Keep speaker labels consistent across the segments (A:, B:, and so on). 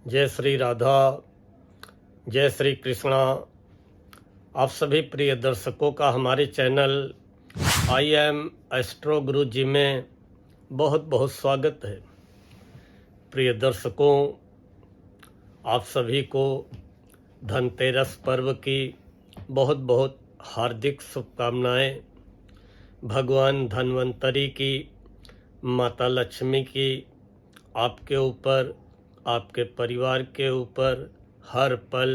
A: जय श्री राधा, जय श्री कृष्णा। आप सभी प्रिय दर्शकों का हमारे चैनल आई एम एस्ट्रो गुरु जी में बहुत बहुत स्वागत है। प्रिय दर्शकों, आप सभी को धनतेरस पर्व की बहुत बहुत हार्दिक शुभकामनाएं। भगवान धन्वंतरी की, माता लक्ष्मी की आपके ऊपर, आपके परिवार के ऊपर हर पल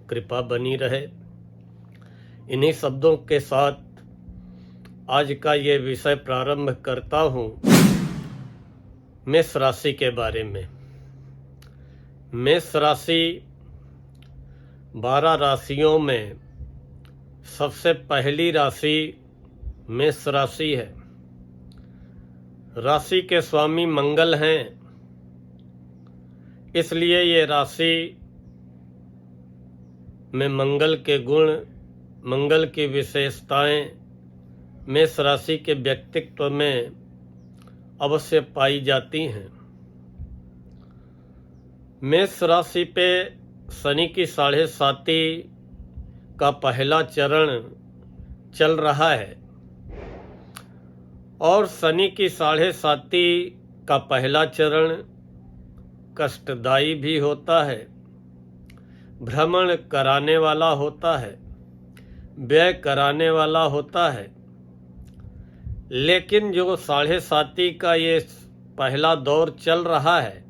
A: कृपा बनी रहे। इन्हीं शब्दों के साथ आज का ये विषय प्रारंभ करता हूँ मेष राशि के बारे में। मेष राशि 12 राशियों में सबसे पहली राशि मेष राशि है। राशि के स्वामी मंगल हैं, इसलिए ये राशि में मंगल के गुण, मंगल की विशेषताएं मेष राशि के व्यक्तित्व में अवश्य पाई जाती हैं। मेष राशि पे शनि की 7.5 का पहला चरण चल रहा है और शनि की 7.5 का पहला चरण कष्टदायी भी होता है, भ्रमण कराने वाला होता है, व्यय कराने वाला होता है। लेकिन जो 7.5 का ये पहला दौर चल रहा है,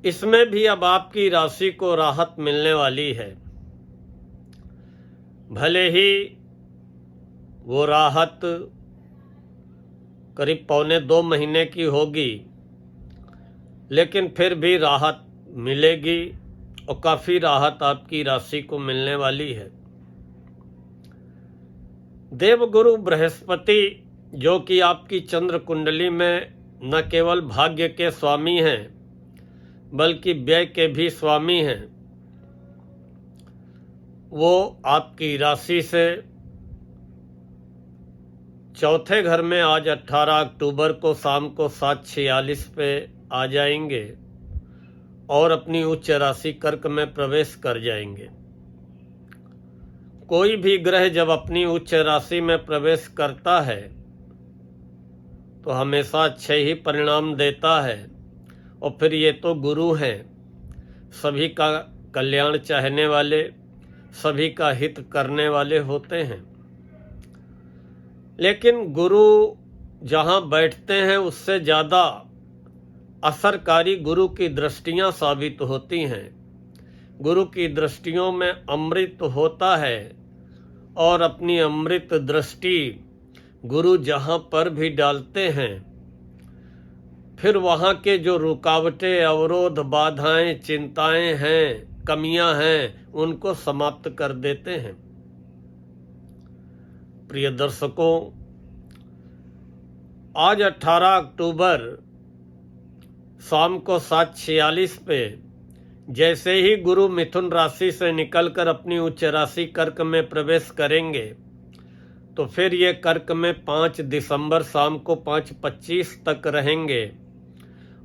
A: इसमें भी अब आपकी राशि को राहत मिलने वाली है। भले ही वो राहत करीब 1.25 महीने की होगी, लेकिन फिर भी राहत मिलेगी और काफ़ी राहत आपकी राशि को मिलने वाली है। देवगुरु बृहस्पति, जो कि आपकी चंद्र कुंडली में न केवल भाग्य के स्वामी हैं बल्कि व्यय के भी स्वामी हैं, वो आपकी राशि से चौथे घर में आज 18 अक्टूबर को शाम को 7:46 पे आ जाएंगे और अपनी उच्च राशि कर्क में प्रवेश कर जाएंगे। कोई भी ग्रह जब अपनी उच्च राशि में प्रवेश करता है तो हमेशा अच्छे ही परिणाम देता है। और फिर ये तो गुरु हैं, सभी का कल्याण चाहने वाले, सभी का हित करने वाले होते हैं। लेकिन गुरु जहाँ बैठते हैं उससे ज़्यादा असरकारी गुरु की दृष्टियाँ साबित होती हैं। गुरु की दृष्टियों में अमृत होता है और अपनी अमृत दृष्टि गुरु जहाँ पर भी डालते हैं, फिर वहाँ के जो रुकावटें, अवरोध, बाधाएं, चिंताएं हैं, कमियां हैं, उनको समाप्त कर देते हैं। प्रिय दर्शकों, आज 18 अक्टूबर शाम को 7:46 पे जैसे ही गुरु मिथुन राशि से निकलकर अपनी उच्च राशि कर्क में प्रवेश करेंगे तो फिर ये कर्क में 5 दिसंबर शाम को 5:25 तक रहेंगे।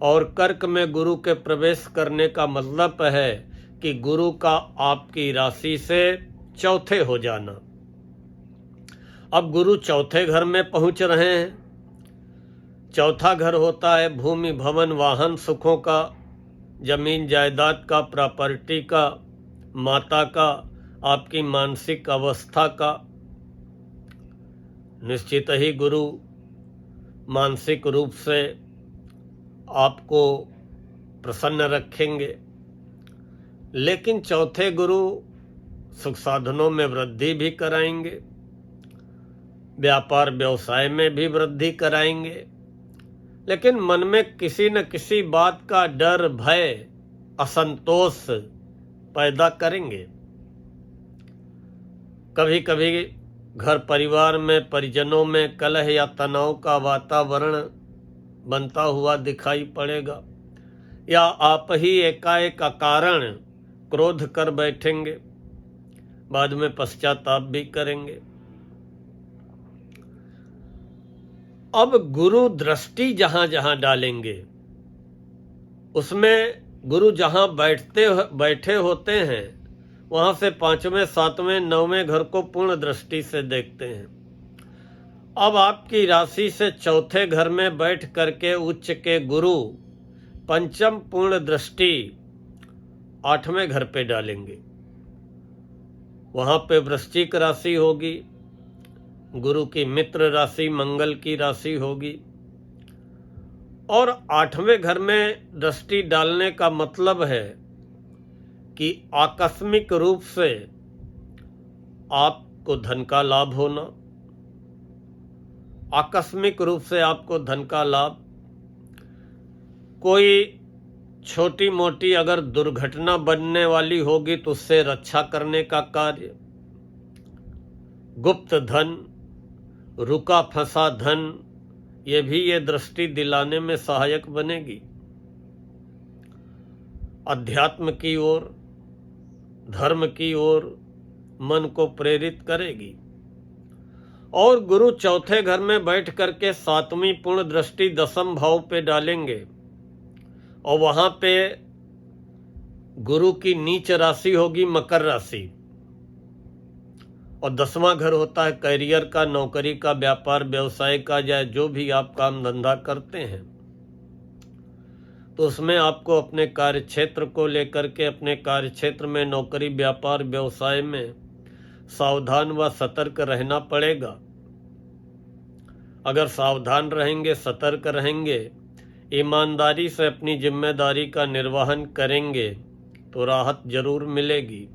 A: और कर्क में गुरु के प्रवेश करने का मतलब है कि गुरु का आपकी राशि से चौथे हो जाना। अब गुरु चौथे घर में पहुंच रहे हैं। चौथा घर होता है भूमि, भवन, वाहन, सुखों का, जमीन जायदाद का, प्रॉपर्टी का, माता का, आपकी मानसिक अवस्था का। निश्चित ही गुरु मानसिक रूप से आपको प्रसन्न रखेंगे। लेकिन चौथे गुरु सुख साधनों में वृद्धि भी कराएंगे, व्यापार व्यवसाय में भी वृद्धि कराएंगे। लेकिन मन में किसी न किसी बात का डर, भय, असंतोष पैदा करेंगे। कभी कभी घर परिवार में, परिजनों में कलह या तनाव का वातावरण बनता हुआ दिखाई पड़ेगा, या आप ही एकाएक अकारण क्रोध कर बैठेंगे, बाद में पश्चाताप भी करेंगे। अब गुरु दृष्टि जहां जहां डालेंगे उसमें गुरु जहाँ बैठे होते हैं वहाँ से 5वें 7वें 9वें घर को पूर्ण दृष्टि से देखते हैं। अब आपकी राशि से चौथे घर में बैठ करके उच्च के गुरु पंचम पूर्ण दृष्टि 8वें घर पे डालेंगे। वहाँ पे वृश्चिक राशि होगी, गुरु की मित्र राशि मंगल की राशि होगी। और 8वें घर में दृष्टि डालने का मतलब है कि आकस्मिक रूप से आपको धन का लाभ होना, आकस्मिक रूप से आपको धन का लाभ, कोई छोटी मोटी अगर दुर्घटना बनने वाली होगी तो उससे रक्षा करने का कार्य, गुप्त धन, रुका फंसा धन, ये भी ये दृष्टि दिलाने में सहायक बनेगी। अध्यात्म की ओर, धर्म की ओर मन को प्रेरित करेगी। और गुरु चौथे घर में बैठ करके 7वीं पूर्ण दृष्टि 10म भाव पे डालेंगे और वहां पे गुरु की नीच राशि होगी मकर राशि, और 10वां घर होता है करियर का, नौकरी का, व्यापार व्यवसाय का, या जो भी आप काम धंधा करते हैं, तो उसमें आपको अपने कार्य क्षेत्र को लेकर के, अपने कार्य क्षेत्र में, नौकरी व्यापार व्यवसाय में सावधान व सतर्क रहना पड़ेगा। अगर सावधान रहेंगे, सतर्क रहेंगे, ईमानदारी से अपनी जिम्मेदारी का निर्वहन करेंगे तो राहत जरूर मिलेगी।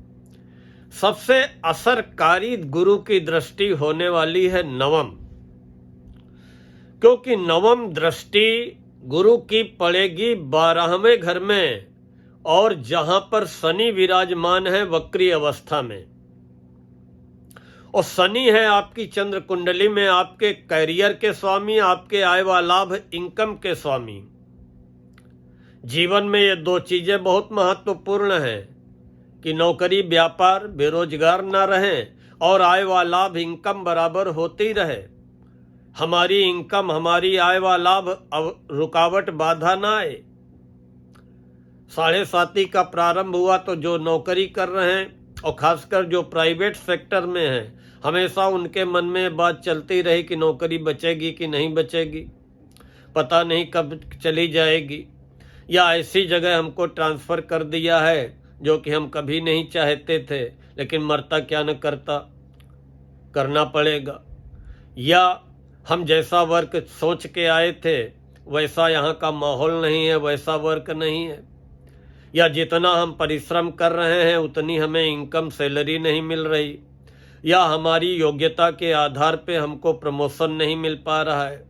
A: सबसे असरकारी गुरु की दृष्टि होने वाली है 9वीं, क्योंकि 9वीं दृष्टि गुरु की पड़ेगी 12वें घर में, और जहां पर शनि विराजमान है वक्री अवस्था में, और शनि है आपकी चंद्र कुंडली में आपके कैरियर के स्वामी, आपके आय व लाभ इनकम के स्वामी। जीवन में ये 2 चीजें बहुत महत्वपूर्ण हैं कि नौकरी व्यापार बेरोजगार ना रहें और आय व लाभ इनकम बराबर होती रहे। हमारी इनकम, हमारी आय व लाभ रुकावट बाधा ना आए। 7.5 का प्रारंभ हुआ तो जो नौकरी कर रहे हैं और खासकर जो प्राइवेट सेक्टर में हैं, हमेशा उनके मन में बात चलती रही कि नौकरी बचेगी कि नहीं बचेगी, पता नहीं कब चली जाएगी, या ऐसी जगह हमको ट्रांसफ़र कर दिया है जो कि हम कभी नहीं चाहते थे, लेकिन मरता क्या न करता, करना पड़ेगा, या हम जैसा वर्क सोच के आए थे वैसा यहाँ का माहौल नहीं है, वैसा वर्क नहीं है, या जितना हम परिश्रम कर रहे हैं उतनी हमें इनकम सैलरी नहीं मिल रही, या हमारी योग्यता के आधार पे हमको प्रमोशन नहीं मिल पा रहा है,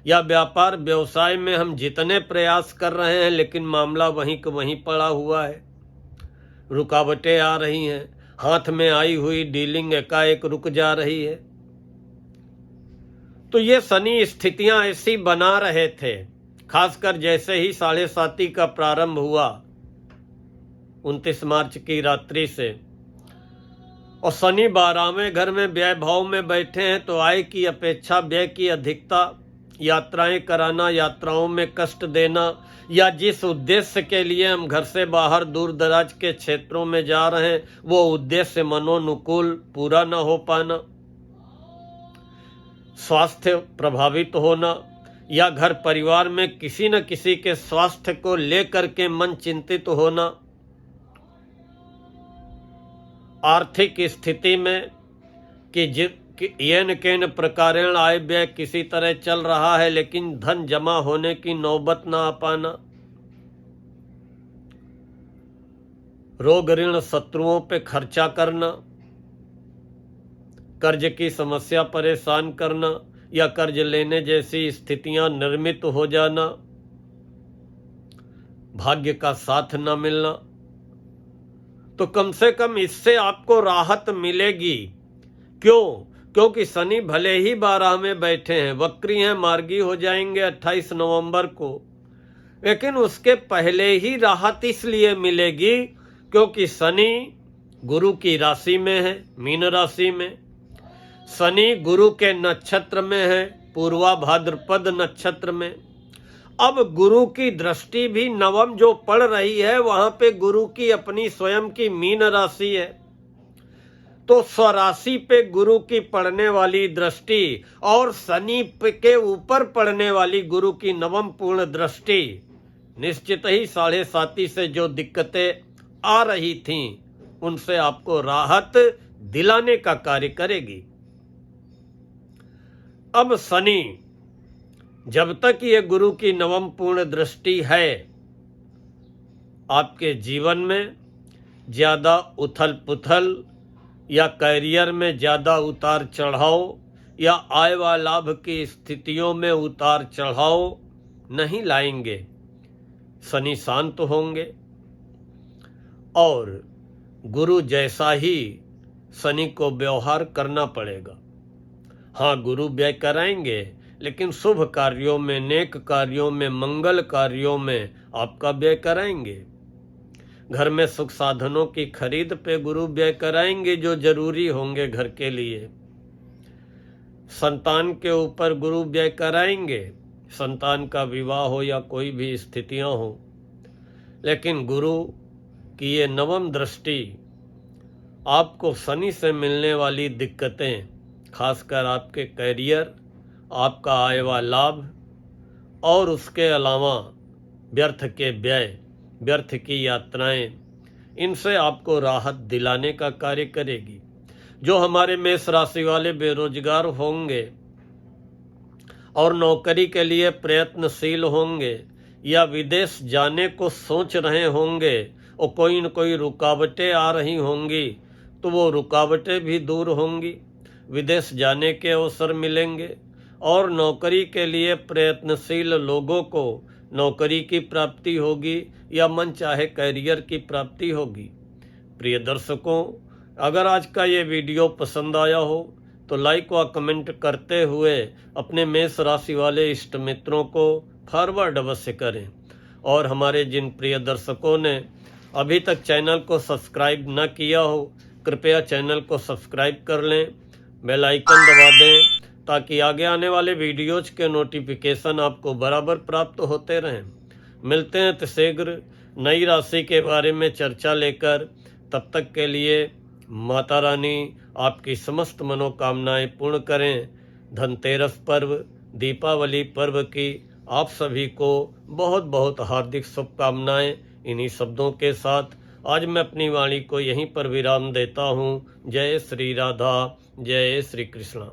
A: या व्यापार व्यवसाय में हम जितने प्रयास कर रहे हैं लेकिन मामला वहीं का वहीं पड़ा हुआ है, रुकावटें आ रही हैं, हाथ में आई हुई डीलिंग एकाएक रुक जा रही है। तो ये शनि स्थितियां ऐसी बना रहे थे, खासकर जैसे ही 7.5 का प्रारंभ हुआ 29 मार्च की रात्रि से, और शनि 12वें घर में व्यय भाव में बैठे हैं, तो आय की अपेक्षा व्यय की अधिकता, यात्राएं कराना, यात्राओं में कष्ट देना, या जिस उद्देश्य के लिए हम घर से बाहर दूर दराज के क्षेत्रों में जा रहे हैं वो उद्देश्य मनोनुकूल पूरा न हो पाना, स्वास्थ्य प्रभावित होना, या घर परिवार में किसी न किसी के स्वास्थ्य को लेकर के मन चिंतित होना, आर्थिक स्थिति में कि येन केन प्रकारेण आय व्यय किसी तरह चल रहा है लेकिन धन जमा होने की नौबत ना आ पाना, रोग ऋण शत्रुओं पे खर्चा करना, कर्ज की समस्या परेशान करना, या कर्ज लेने जैसी स्थितियां निर्मित हो जाना, भाग्य का साथ न मिलना। तो कम से कम इससे आपको राहत मिलेगी। क्यों? क्योंकि शनि भले ही 12 में बैठे हैं, वक्री हैं, मार्गी हो जाएंगे 28 नवंबर को, लेकिन उसके पहले ही राहत इसलिए मिलेगी क्योंकि शनि गुरु की राशि में है, मीन राशि में। शनि गुरु के नक्षत्र में है, पूर्वा भाद्रपद नक्षत्र में। अब गुरु की दृष्टि भी नवम जो पड़ रही है वहां पे गुरु की अपनी स्वयं की मीन राशि है, तो स्वराशि पे गुरु की पड़ने वाली दृष्टि और शनि के ऊपर पड़ने वाली गुरु की नवम पूर्ण दृष्टि निश्चित ही 7.5 से जो दिक्कतें आ रही थीं उनसे आपको राहत दिलाने का कार्य करेगी। अब शनि जब तक ये गुरु की नवम पूर्ण दृष्टि है, आपके जीवन में ज्यादा उथल पुथल या करियर में ज्यादा उतार चढ़ाव या आय व लाभ की स्थितियों में उतार चढ़ाव नहीं लाएंगे। शनि शांत होंगे और गुरु जैसा ही शनि को व्यवहार करना पड़ेगा। हाँ, गुरु व्यय कराएंगे, लेकिन शुभ कार्यों में, नेक कार्यों में, मंगल कार्यों में आपका व्यय कराएंगे। घर में सुख साधनों की खरीद पे गुरु व्यय कराएंगे जो जरूरी होंगे घर के लिए। संतान के ऊपर गुरु व्यय कराएंगे, संतान का विवाह हो या कोई भी स्थितियां हो। लेकिन गुरु की ये नवम दृष्टि आपको शनि से मिलने वाली दिक्कतें, खासकर आपके करियर, आपका आय व लाभ और उसके अलावा व्यर्थ के व्यय, व्यर्थ की यात्राएं, इनसे आपको राहत दिलाने का कार्य करेगी। जो हमारे मेष राशि वाले बेरोजगार होंगे और नौकरी के लिए प्रयत्नशील होंगे या विदेश जाने को सोच रहे होंगे और कोई न कोई रुकावटें आ रही होंगी, तो वो रुकावटें भी दूर होंगी, विदेश जाने के अवसर मिलेंगे और नौकरी के लिए प्रयत्नशील लोगों को नौकरी की प्राप्ति होगी या मन चाहे करियर की प्राप्ति होगी। प्रिय दर्शकों, अगर आज का ये वीडियो पसंद आया हो तो लाइक व कमेंट करते हुए अपने मेष राशि वाले इष्ट मित्रों को फॉरवर्ड अवश्य करें। और हमारे जिन प्रिय दर्शकों ने अभी तक चैनल को सब्सक्राइब न किया हो, कृपया चैनल को सब्सक्राइब कर लें, बेल आइकन दबा दें ताकि आगे आने वाले वीडियोज के नोटिफिकेशन आपको बराबर प्राप्त होते रहें। मिलते हैं तो शीघ्र नई राशि के बारे में चर्चा लेकर। तब तक के लिए माता रानी आपकी समस्त मनोकामनाएं पूर्ण करें। धनतेरस पर्व, दीपावली पर्व की आप सभी को बहुत बहुत हार्दिक शुभकामनाएं। इन्हीं शब्दों के साथ आज मैं अपनी वाणी को यहीं पर विराम देता हूँ। जय श्री राधा, जय श्री कृष्णा।